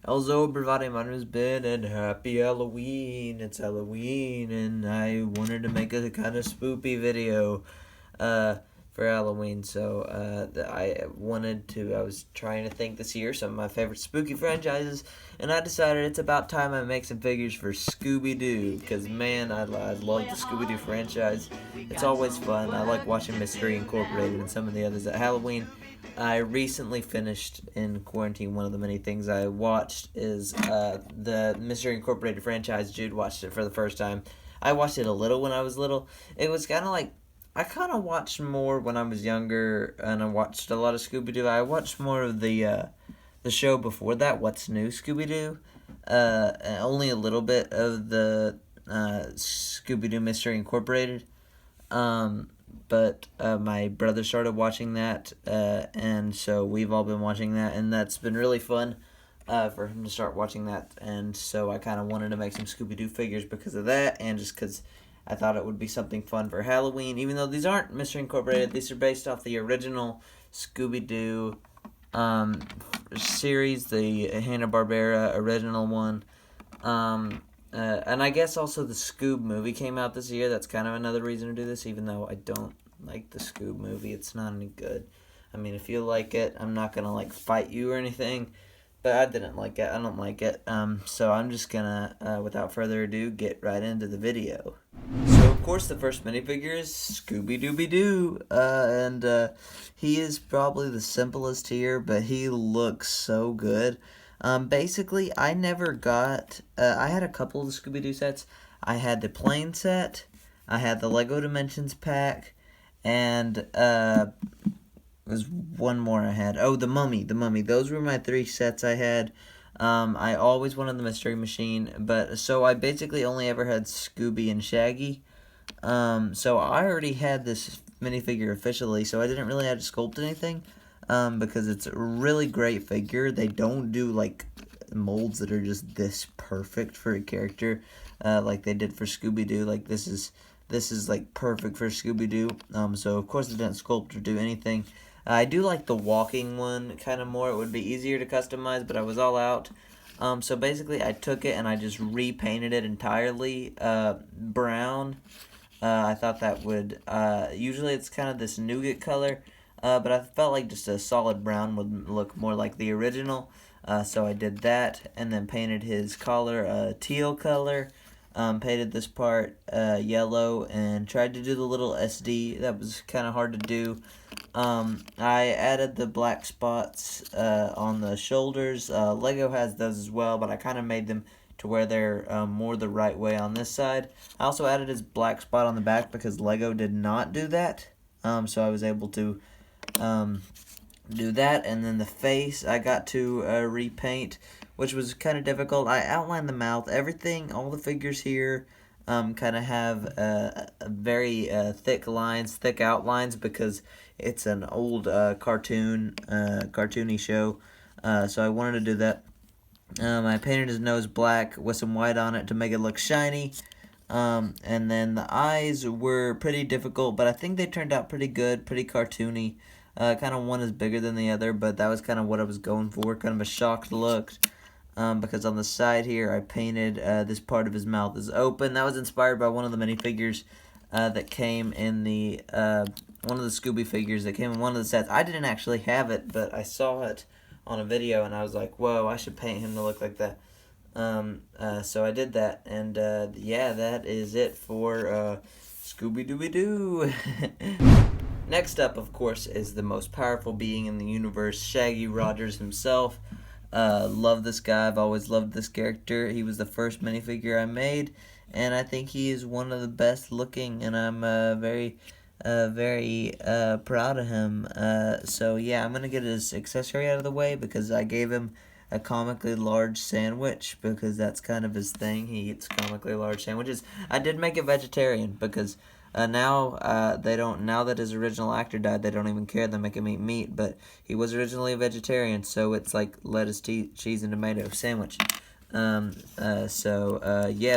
Hello everybody, my name is Ben, and happy Halloween. It's Halloween, and I wanted to make a kind of spoopy video for Halloween. So I was trying to think this year some of my favorite spooky franchises, and I decided it's about time I make some figures for Scooby Doo, because man, I love the Scooby Doo franchise. It's always fun. I like watching Mystery Incorporated and some of the others at Halloween. I recently finished in quarantine. One of the many things I watched is the Mystery Incorporated franchise. Jude watched it for the first time. I watched it a little when I was little. It was kind of like, I kind of watched more when I was younger, and I watched a lot of Scooby Doo. I watched more of the show before that, What's New Scooby Doo. Only a little bit of the Scooby Doo Mystery Incorporated. But my brother started watching that, and so we've all been watching that, and that's been really fun for him to start watching that, and so I kind of wanted to make some Scooby-Doo figures because of that, and just because I thought it would be something fun for Halloween, even though these aren't Mystery Incorporated. These are based off the original Scooby-Doo series, the Hanna-Barbera original one. And I guess also the Scoob movie came out this year. That's kind of another reason to do this, even though I don't like the Scoob movie. It's not any good. I mean, if you like it, I'm not going to, fight you or anything. But I didn't like it. I don't like it. So I'm just going to, without further ado, get right into the video. So, of course, the first minifigure is Scooby-Dooby-Doo. And he is probably the simplest here, but he looks so good. Basically, I never got, I had a couple of the Scooby-Doo sets. I had the plain set, I had the Lego Dimensions pack, and, there's one more I had. Oh, the Mummy. Those were my three sets I had. I always wanted the Mystery Machine, but, so I basically only ever had Scooby and Shaggy. So I already had this minifigure officially, so I didn't really have to sculpt anything. Because it's a really great figure. They don't do, molds that are just this perfect for a character, like they did for Scooby-Doo. This is, perfect for Scooby-Doo. So, of course, they didn't sculpt or do anything. I do like the walking one kind of more. It would be easier to customize, but I was all out. So, basically, I took it and I just repainted it entirely brown. I thought that would, usually it's kind of this nougat color. But I felt like just a solid brown would look more like the original, so I did that, and then painted his collar a teal color, painted this part yellow, and tried to do the little SD. That was kind of hard to do. I added the black spots on the shoulders. Lego has those as well, but I kind of made them to where they're more the right way on this side. I also added his black spot on the back because Lego did not do that, so I was able to do that. And then the face I got to repaint, which was kind of difficult. I outlined the mouth, everything, all the figures here kind of have a very thick outlines because it's an old cartoony show, so I wanted to do that. I painted his nose black with some white on it to make it look shiny. And then the eyes were pretty difficult, but I think they turned out pretty good, pretty cartoony. Kind of one is bigger than the other, but that was kind of what I was going for, kind of a shocked look. Because on the side here, I painted this part of his mouth is open. That was inspired by one of the minifigures that came in the, one of the Scooby figures that came in one of the sets. I didn't actually have it, but I saw it on a video, and I was like, whoa, I should paint him to look like that. So I did that, and yeah, that is it for Scooby-Dooby-Doo. Next up, of course, is the most powerful being in the universe, Shaggy Rogers himself. Love this guy. I've always loved this character. He was the first minifigure I made, and I think he is one of the best looking, and I'm very proud of him. So yeah, I'm gonna get his accessory out of the way because I gave him a comically large sandwich because that's kind of his thing. He eats comically large sandwiches. I did make it vegetarian because now they don't. Now that his original actor died, they don't even care. They make him eat meat, but he was originally a vegetarian, so it's like lettuce, cheese, and tomato sandwich. Yeah,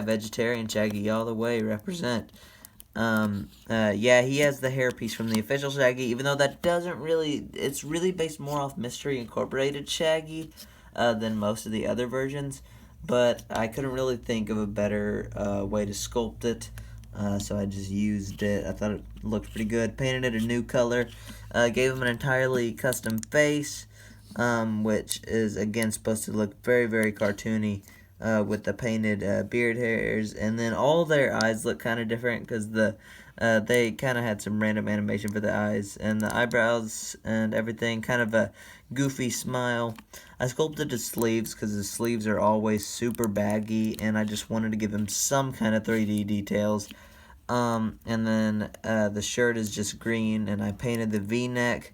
vegetarian Shaggy all the way. Represent. Yeah, he has the hairpiece from the official Shaggy, even though that doesn't really, it's really based more off Mystery Incorporated Shaggy. than most of the other versions, but I couldn't really think of a better way to sculpt it. So I just used it. I thought it looked pretty good. Painted it a new color. Gave him an entirely custom face, which is again supposed to look very, very cartoony with the painted beard hairs. And then all their eyes look kind of different because they kind of had some random animation for the eyes and the eyebrows and everything. Kind of a goofy smile. I sculpted his sleeves because his sleeves are always super baggy, and I just wanted to give him some kind of 3D details. And then the shirt is just green, and I painted the V-neck,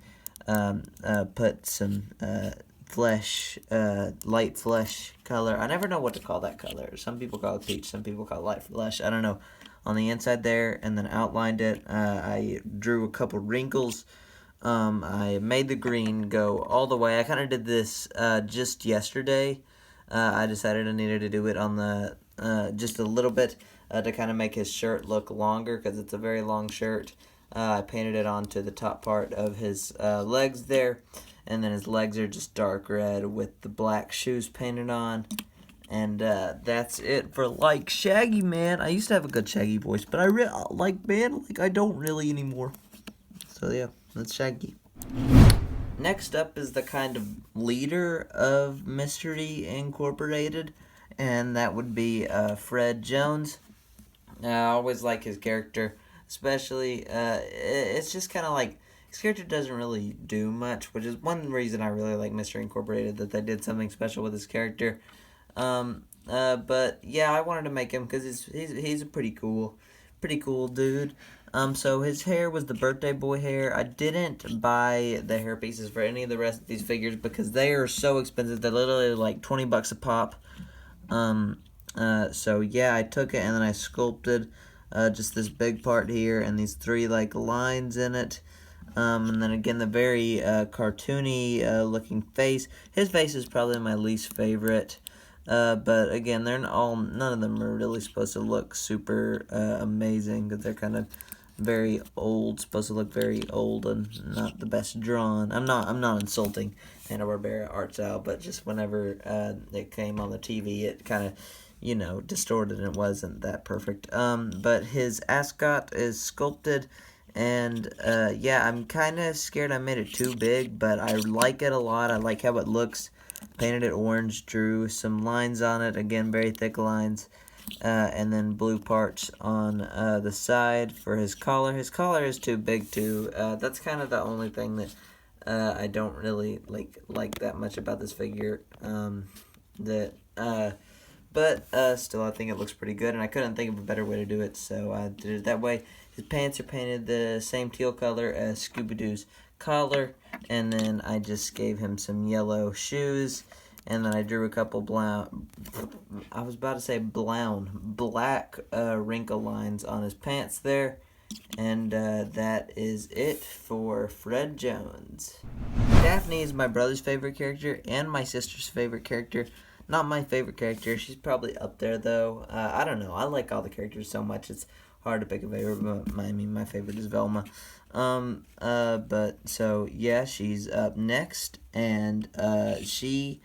put some flesh, light flesh color. I never know what to call that color. Some people call it peach, some people call it light flesh. I don't know. On the inside there, and then outlined it. I drew a couple wrinkles. I made the green go all the way. I kind of did this just yesterday. I decided I needed to do it on the just a little bit to kind of make his shirt look longer because it's a very long shirt. I painted it onto the top part of his legs there, and then his legs are just dark red with the black shoes painted on. And that's it for like Shaggy, man. I used to have a good Shaggy voice, but I I don't really anymore. So yeah, that's Shaggy. Next up is the kind of leader of Mystery Incorporated, and that would be Fred Jones. I always like his character, especially it's just kind of like his character doesn't really do much, which is one reason I really like Mystery Incorporated, that they did something special with his character. But yeah, I wanted to make him because he's a pretty cool dude. So his hair was the birthday boy hair. I didn't buy the hair pieces for any of the rest of these figures because they are so expensive. They're literally like $20 a pop. So yeah, I took it and then I sculpted just this big part here and these three like lines in it. And then again, the very cartoony looking face. His face is probably my least favorite. But again, none of them are really supposed to look super amazing because they're kind of very old, supposed to look very old and not the best drawn. I'm not insulting Hanna-Barbera art style, but just whenever it came on the TV, it kind of distorted and it wasn't that perfect. But his ascot is sculpted. And, yeah, I'm kind of scared I made it too big, but I like it a lot. I like how it looks. Painted it orange, drew some lines on it, again, very thick lines, and then blue parts on the side for his collar. His collar is too big, too. That's kind of the only thing that I don't really like that much about this figure. But still, I think it looks pretty good, and I couldn't think of a better way to do it, so I did it that way. His pants are painted the same teal color as Scooby-Doo's collar, and then I just gave him some yellow shoes, and then I drew a couple black wrinkle lines on his pants there, and that is it for Fred Jones. Daphne is my brother's favorite character and my sister's favorite character. Not my favorite character. She's probably up there, though. I don't know. I like all the characters so much. It's hard to pick a favorite, but my favorite is Velma. But so yeah, she's up next, and she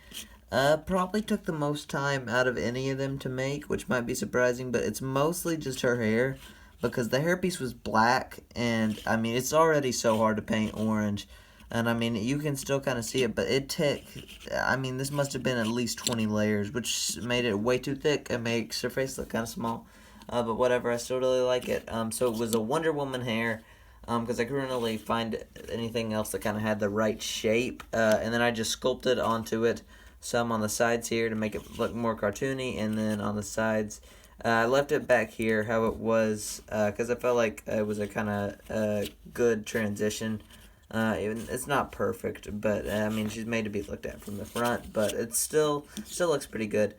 probably took the most time out of any of them to make, which might be surprising, but it's mostly just her hair, because the hairpiece was black, and I mean it's already so hard to paint orange, and I mean you can still kind of see it, but this must have been at least 20 layers, which made it way too thick and makes her face look kind of small. But whatever, I still really like it. So it was a Wonder Woman hair, because I couldn't really find anything else that kind of had the right shape. And then I just sculpted onto it some on the sides here to make it look more cartoony. And then on the sides, I left it back here how it was, because I felt like it was a kind of good transition. It's not perfect, but I mean she's made to be looked at from the front, but it still looks pretty good.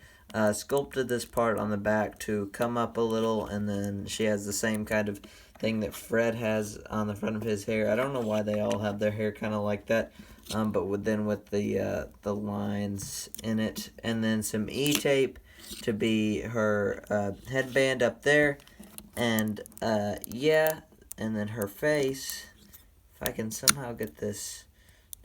Sculpted this part on the back to come up a little, and then she has the same kind of thing that Fred has on the front of his hair. I don't know why they all have their hair kind of like that, but with the lines in it, and then some E-tape to be her headband up there, and yeah, and then her face. If I can somehow get this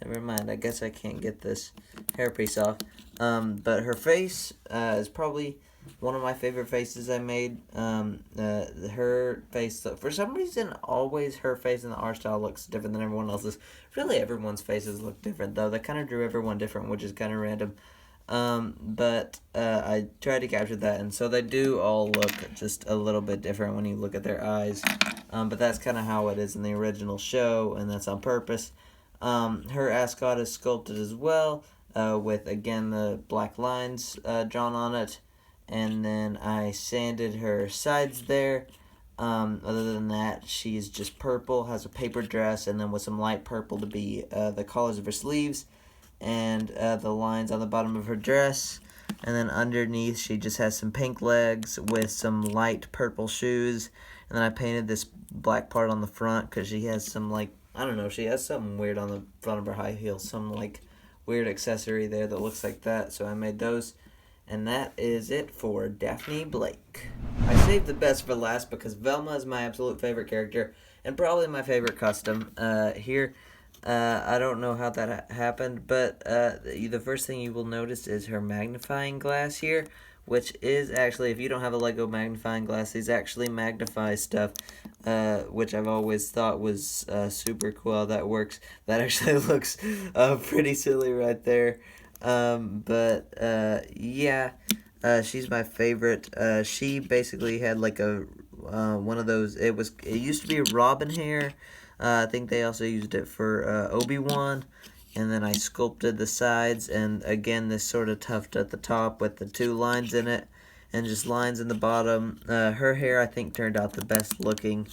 Never mind, I guess I can't get this hairpiece off. But her face is probably one of my favorite faces I made. Her face, for some reason, always her face in the art style looks different than everyone else's. Really, everyone's faces look different, though. They kind of drew everyone different, which is kind of random. But I tried to capture that, and so they do all look just a little bit different when you look at their eyes. But that's kind of how it is in the original show, and that's on purpose. Her ascot is sculpted as well, with, again, the black lines drawn on it. And then I sanded her sides there. Other than that, she's just purple, has a paper dress, and then with some light purple to be the colors of her sleeves, and the lines on the bottom of her dress. And then underneath, she just has some pink legs with some light purple shoes. And then I painted this black part on the front because she has some, like, I don't know, she has something weird on the front of her high heels, some like weird accessory there that looks like that, so I made those. And that is it for Daphne Blake. I saved the best for last because Velma is my absolute favorite character and probably my favorite custom here. I don't know how that happened, but the first thing you will notice is her magnifying glass here, which is actually, if you don't have a Lego magnifying glass, these actually magnify stuff, which I've always thought was super cool how that works. That actually looks pretty silly right there. Yeah, she's my favorite. She basically had like a one of those, it used to be a robin hair. I think they also used it for Obi-Wan. And then I sculpted the sides, and again, this sort of tuft at the top with the two lines in it, and just lines in the bottom. Her hair, I think, turned out the best looking.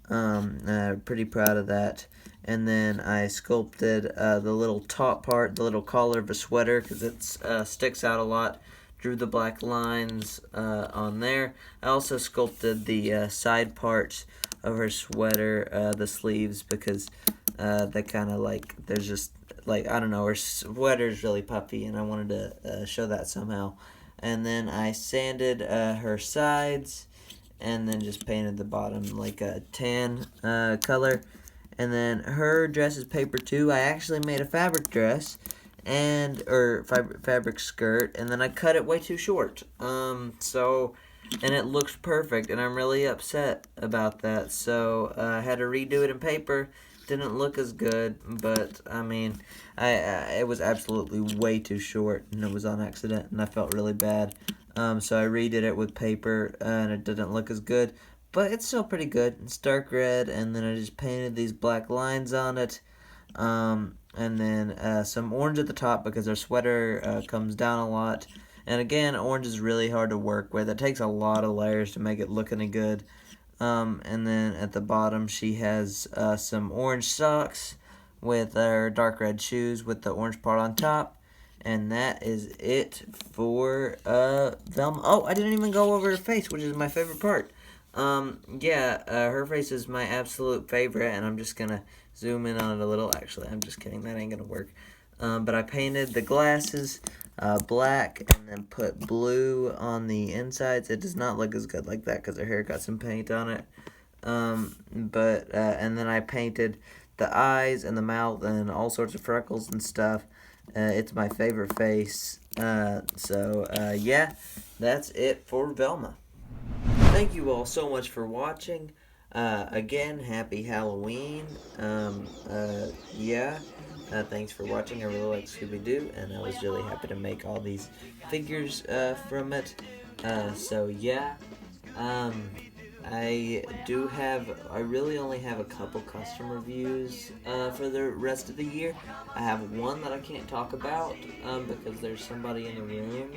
Pretty proud of that. And then I sculpted the little top part, the little collar of a sweater, because it sticks out a lot. Drew the black lines on there. I also sculpted the side parts of her sweater, the sleeves, because they kind of like, there's just, like, I don't know, her sweater's really puffy, and I wanted to show that somehow. And then I sanded her sides, and then just painted the bottom like a tan color. And then her dress is paper too. I actually made a fabric dress, or fabric skirt, and then I cut it way too short. And it looks perfect, and I'm really upset about that. So I had to redo it in paper. Didn't look as good, but I mean, it was absolutely way too short, and it was on accident, and I felt really bad. So I redid it with paper, and it didn't look as good, but it's still pretty good. It's dark red, and then I just painted these black lines on it, and then some orange at the top because our sweater comes down a lot. And again, orange is really hard to work with. It takes a lot of layers to make it look any good. And then at the bottom, she has some orange socks with her dark red shoes with the orange part on top. And that is it for Velma. Oh, I didn't even go over her face, which is my favorite part. Her face is my absolute favorite, and I'm just going to zoom in on it a little. Actually, I'm just kidding. That ain't going to work. But I painted the glasses black and then put blue on the insides. It does not look as good like that because her hair got some paint on it. And then I painted the eyes and the mouth and all sorts of freckles and stuff. It's my favorite face. Yeah, that's it for Velma. Thank you all so much for watching. Again, happy Halloween. Thanks for watching. I really like Scooby Doo, and I was really happy to make all these figures from it. I really only have a couple custom reviews for the rest of the year. I have one that I can't talk about because there's somebody in the room.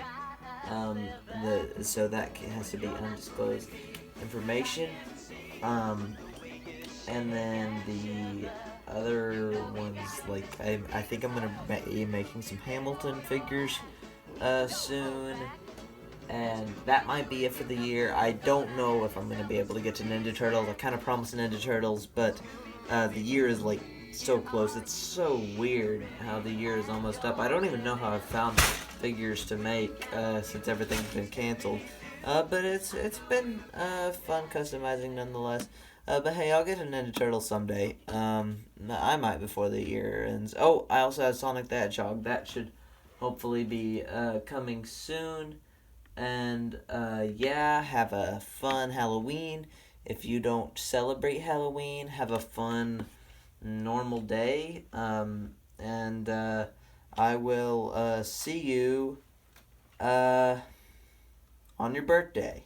So that has to be undisclosed information. And then the other ones, like, I think I'm going to be making some Hamilton figures soon. And that might be it for the year. I don't know if I'm going to be able to get to Ninja Turtles. I kind of promised Ninja Turtles, but the year is, like, so close. It's so weird how the year is almost up. I don't even know how I've found figures to make since everything's been canceled. But it's been fun customizing nonetheless. But hey, I'll get a Ninja Turtle someday. I might before the year ends. Oh, I also have Sonic the Hedgehog. That should hopefully be coming soon. And yeah, have a fun Halloween. If you don't celebrate Halloween, have a fun normal day. And I will see you on your birthday.